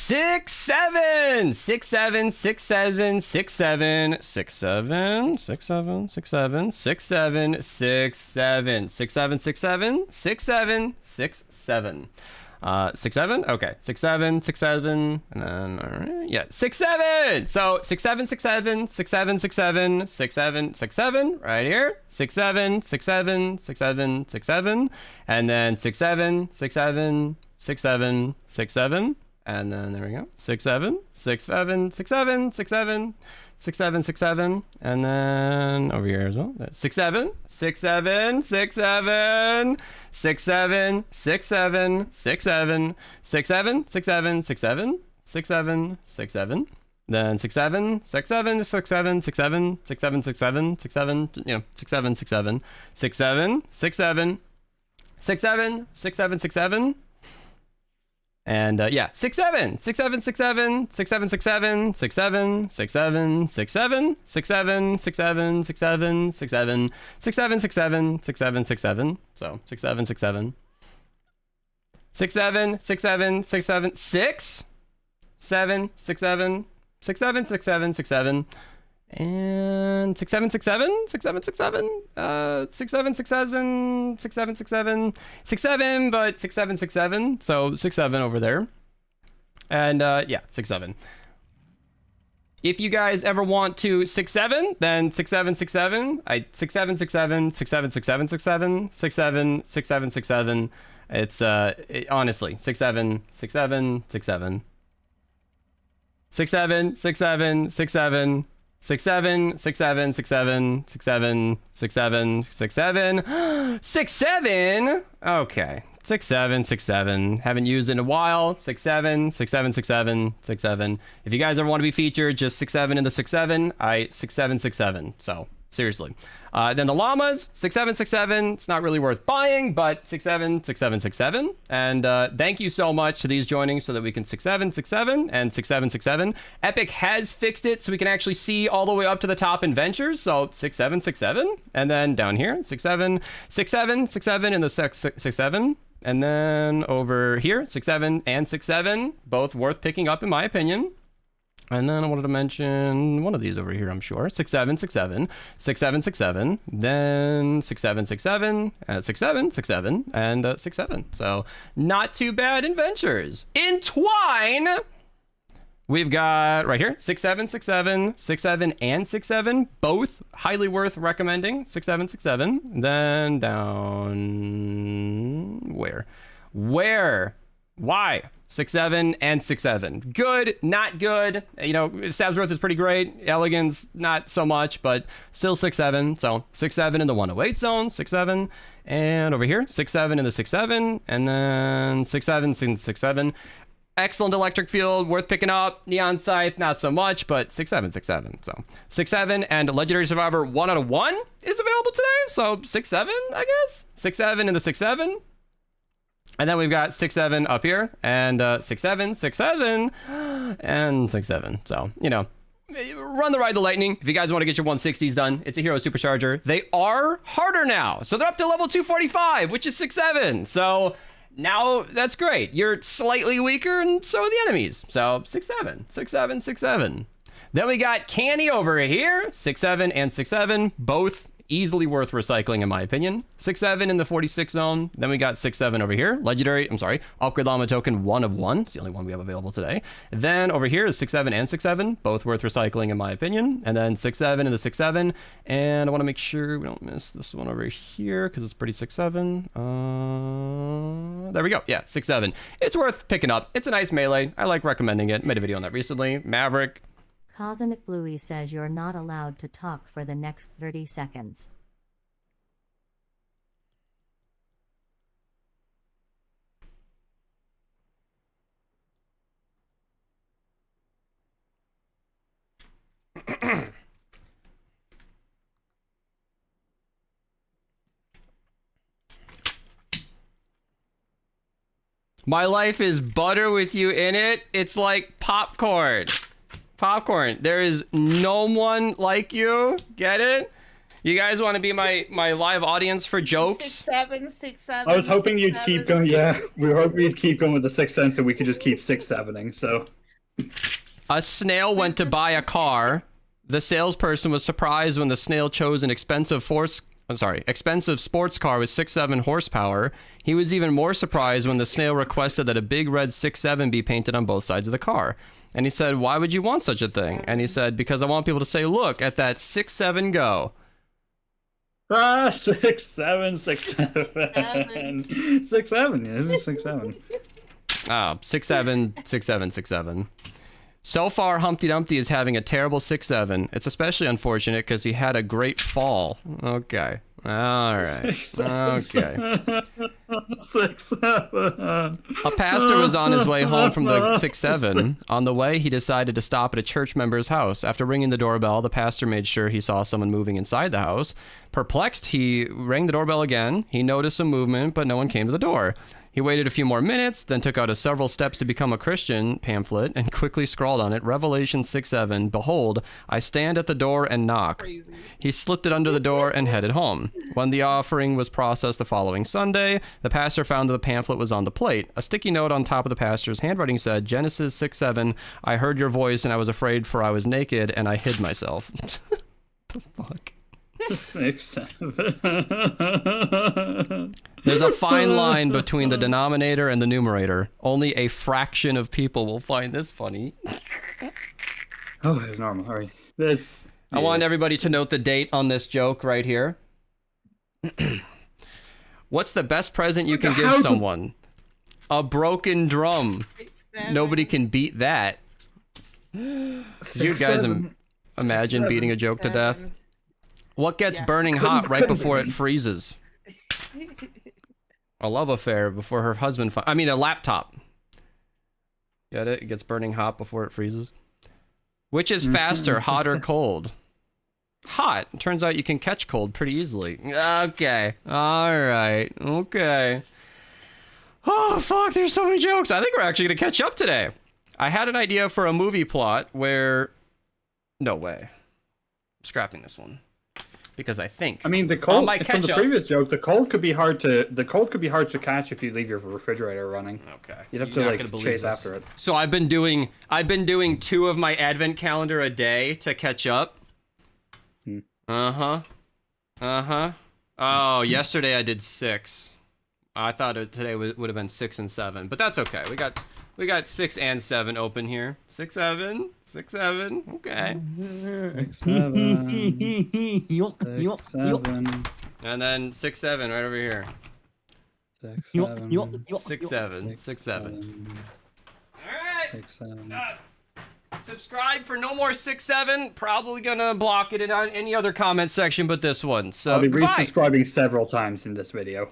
6 7 6 7 6 7 6 7 6 7 6 7 6 7 6 7 6 7 6 7 6 7 6 7 6 7 6 7 okay 6 7 6 7 and then all right yeah 6 7 so 6 7 6 7 6 7 6 7 6 7 6 7 right here 6 7 6 7 6 7 6 7 and then 6 7 6 7 6 7 6 7 and then there we go 6 7 6 7 6 7 6 7 6 7 6 7 and then over here as well 6 7 6 7 6 7 6 7 6 7 6 7 6 7 6 7 6 7 6 7 6 7 then 6 7 6 7 6 7 6 7 6 7 6 7 6 7 you know 6 7 6 7 6 7 6 7 6 7 6 7 6 7 and yeah 6 7 6 7 6 7 6 7 6 7 6 7 6 7 6 7 6 7 6 7 6 7 6 7 6 7 6 7 6 7 6 7 so 6 7 6 7 6 7 6 7 6 7 6 7 6 7 6 7 6 7 6 7 and 6 7 6 7 6 7 6 7 6 7 6 7 6 7 6 7 6 7 but 6 7 6 7 so 6 7 over there and yeah 6 7 if you guys ever want to 6 7 then 6 7 6 7 I 6 7 6 7 6 7 6 7 6 7 6 7 6 7 6 7 it's honestly 6 7 6 7 6 7 6 7 6 7 6 7 6 7 6 7 6 7 6 7 6 7 6 7 6 7 okay 6 7 6 7 haven't used it in a while 6 7 6 7 6 7 6 7 if you guys ever want to be featured just 6 7 in the 6 7 I 6 7 6 7 so seriously then the llamas 6 7 6 7 it's not really worth buying but 6 7 6 7 6 7 and thank you so much to these joining so that we can 6 7 6 7 and 6 7 6 7 Epic has fixed it so we can actually see all the way up to the top in ventures so 6 7 6 7 and then down here 6 7 6 7 6 7 in the 6 7 and then over here 6 7 and 6 7 both worth picking up in my opinion. And then I wanted to mention one of these over here, I'm sure. 6 7 6 7 6 7 6 7 then 6 7 6 7 6 7 6 7 and 6 7 so not too bad in ventures. In Twine we've got right here 6 7 6 7 6 7 and 6 7 both highly worth recommending 6 7 6 7 then down why 6 7 and 6 7 good not good you know Sabsworth is pretty great Elegance not so much but still 6 7 so 6 7 in the 108 zone 6 7 and over here 6 7 in the 6 7 and then 6 7 6 7 excellent electric field worth picking up Neon Scythe not so much but 6 7 6 7 so 6 7 and Legendary Survivor 1 out of 1 is available today so 6 7 I guess 6 7 in the 6 7 and then we've got 6 7 up here and 6 7 6 7 and 6 7 so you know run the Ride the Lightning if you guys want to get your 160s done. It's a hero supercharger. They are harder now so they're up to level 245 which is 6 7 so now that's great. You're slightly weaker and so are the enemies so 6 7 6 7 6 7 then we got Canny over here 6 7 and 6 7 both easily worth recycling in my opinion. 6 7 in the 46 zone. Then we got 6 7 over here. Legendary, I'm sorry, upgrade llama token 1 of 1. It's the only one we have available today. Then over here is 6 7 and 6 7, both worth recycling in my opinion. And then 6 7 in the 6 7. And I want to make sure we don't miss this one over here because it's pretty 6 7. There we go. Yeah, 6 7. It's worth picking up. It's a nice melee. I like recommending it. Made a video on that recently. Maverick. Cosmic Bluey says you're not allowed to talk for the next 30 seconds. My life is butter with you in it. It's like popcorn. Popcorn. There is no one like you. Get it? You guys want to be my live audience for jokes? 6, 7, 6, 7. I was hoping 6, you'd 7. keep going. Yeah, we were hoping you'd keep going with the 6 cents, so we could just keep 6-7ing. So A snail went to buy a car. The salesperson was surprised when the snail chose an expensive sports car with 6-7 horsepower. He was even more surprised when the snail requested that a big red 6-7 be painted on both sides of the car. And he said, "Why would you want such a thing?" And he said, "Because I want people to say, look at that 6-7 go." 6, 7, 6, 7. 6, 7. Yeah, this is 6, 7. Oh, 6-7, 6-7, 6-7. So far, Humpty Dumpty is having a terrible 6-7. It's especially unfortunate because he had a great fall. Okay. All right. 6, 7. Okay. 6, 7. A pastor was on his way home from the 6-7. On the way, he decided to stop at a church member's house. After ringing the doorbell, the pastor made sure he saw someone moving inside the house. Perplexed, he rang the doorbell again. He noticed some movement, but no one came to the door. He waited a few more minutes, then took out a several steps to become a Christian pamphlet and quickly scrawled on it, Revelation 6-7, "Behold, I stand at the door and knock." Crazy. He slipped it under the door and headed home. When the offering was processed the following Sunday, the pastor found that the pamphlet was on the plate. A sticky note on top of the pastor's handwriting said, "Genesis 6-7, I heard your voice and I was afraid for I was naked and I hid myself." The fuck? 6, 7. There's a fine line between the denominator and the numerator. Only a fraction of people will find this funny. Oh, it's normal. All right. That's. I want everybody to note the date on this joke right here. What's the best present you can give someone? A broken drum. 6, 7. Nobody can beat that. Did you guys imagine beating a joke to death? What gets burning hot right before it freezes? A love affair before her husband a laptop. Get it? It gets burning hot before it freezes. Which is faster, hot or cold? Hot. Turns out you can catch cold pretty easily. Okay. Alright. Okay. Oh, fuck. There's so many jokes. I think we're actually going to catch up today. I had an idea for a movie plot where... No way. I'm scrapping this one. Because I think... I mean, the cold from the previous joke, the cold could be hard to catch if you leave your refrigerator running. Okay. You'd have to chase after it. So I've been doing 2 of my advent calendar a day to catch up. Oh, yesterday I did 6. I thought today would have been 6 and 7, but that's okay. We got 6 and 7 open here. 6, 7, 6, 7. Okay. 6, 7. 6, 7. And then 6, 7 right over here. 6, 7. 6, 7, 6, 7. All right. 6, 7. Subscribe for no more 6, 7. Probably gonna block it in any other comment section but this one. So I'll be goodbye. resubscribing several times in this video.